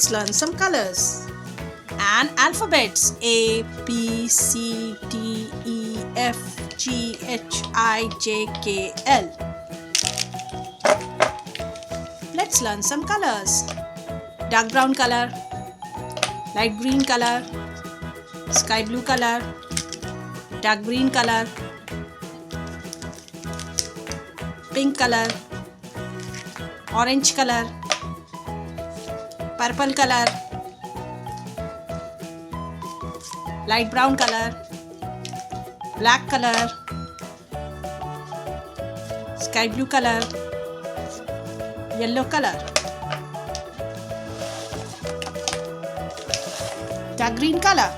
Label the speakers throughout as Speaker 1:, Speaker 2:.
Speaker 1: Let's learn some colors and alphabets. A, B, C, D, E, F, G, H, I, J, K, L. Let's learn some colors. Dark brown color, light green color, sky blue color, dark green color, pink color, orange color, purple color, light brown color, black color, sky blue color, yellow color, dark green color.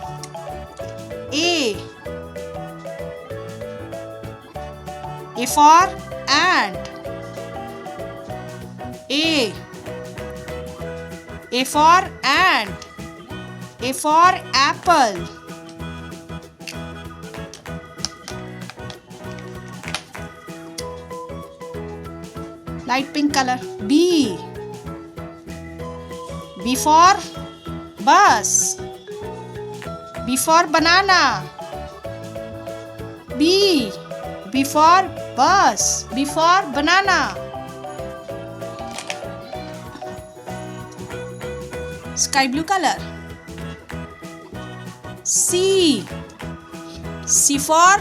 Speaker 1: A for ant. A for ant. A for apple. Light pink color. B for bus. B for banana. B for bus. B for banana. Sky blue color. C for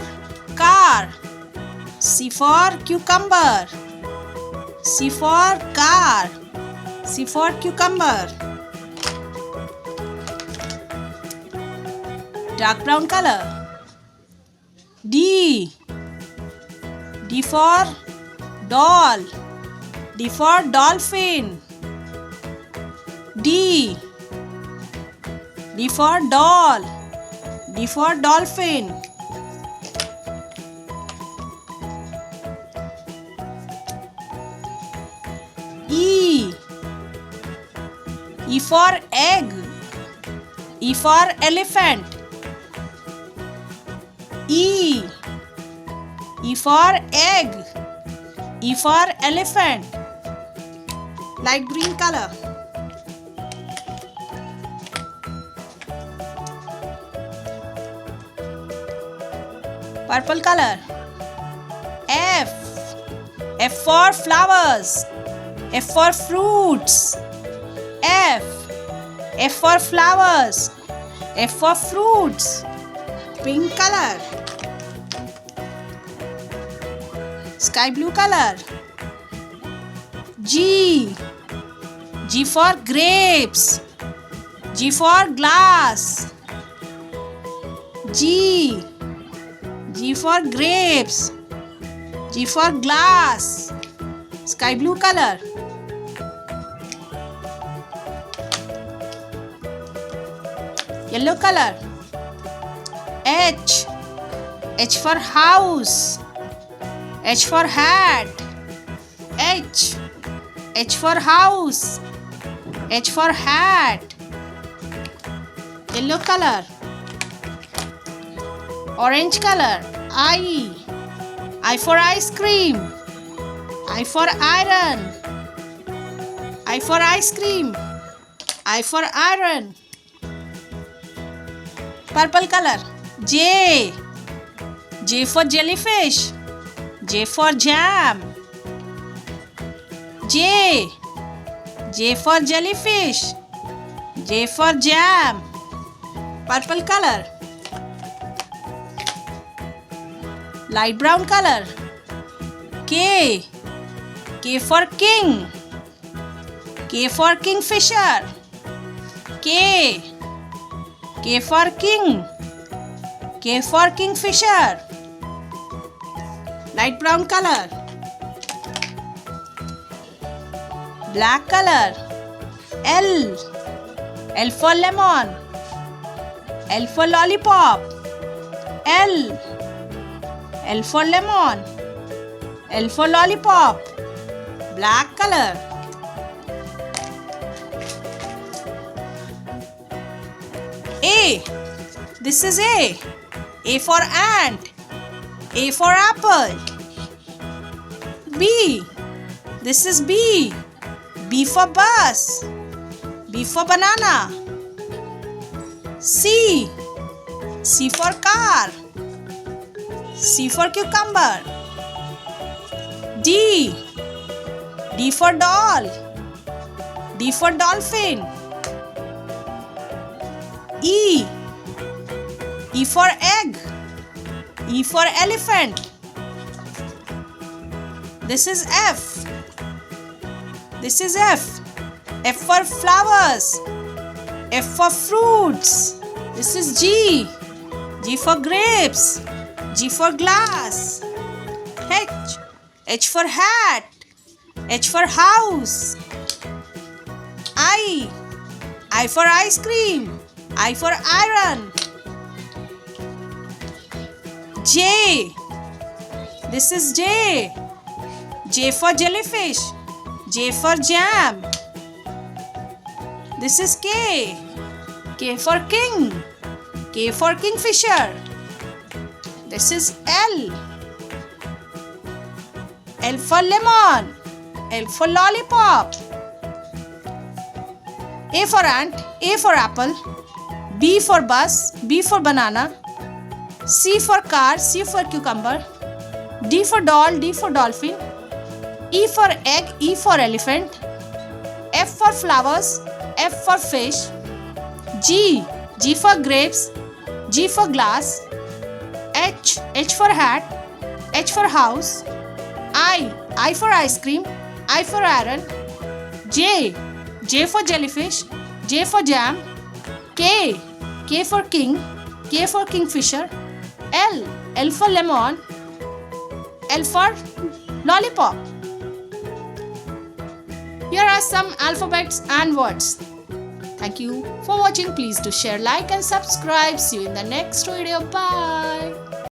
Speaker 1: car. C for cucumber. C for car. C for cucumber. Dark brown color. D for doll. D for dolphin. D for doll. D for dolphin. E for egg. E for elephant. E for egg. E for elephant. Light green color. Purple color. F for flowers. F for fruits. F for flowers. F for fruits. Pink color. Sky blue color. G for grapes. G for glass. G for grapes. G for glass. Sky blue color. Yellow color. H for house. H for hat. H for house. H for hat. Yellow color. Orange color. I for ice cream. I for iron. I for ice cream. I for iron. Purple color. J for jellyfish. J for jam. J for jellyfish. J for jam. Purple color. Light brown color. K for king. K for kingfisher. K for king. K for kingfisher. Light brown color. Black color. L for lemon. L for lollipop. L for lemon. L for lollipop. Black color. A. This is A. A for ant. A for apple. B. This is B. B for bus. B for banana. C. C for car. C for cucumber. D. D for doll. D for dolphin. E. E for egg. E for elephant. This is F. This is F. F for flowers. F for fruits. This is G. G for grapes. G for glass. H. H for hat. H for house. I. I for ice cream. I for iron. J. This is J. J for jellyfish. J for jam. This is K. K for king. K for kingfisher. This is L. L for lemon. L for lollipop. A for ant. A for apple. B for bus. B for banana. C for car. C for cucumber. D for doll. D for dolphin. E for egg. E for elephant. F for flowers. F for fish. G. G for grapes. G for glass. H. H for hat. H for house. I for ice cream. I for iron. J. J for jellyfish. J for jam. K. K for king. K for kingfisher. L. L for lemon. L for lollipop. Here are some alphabets and words. Thank you for watching. Please do share, like and subscribe. See you in the next video. Bye.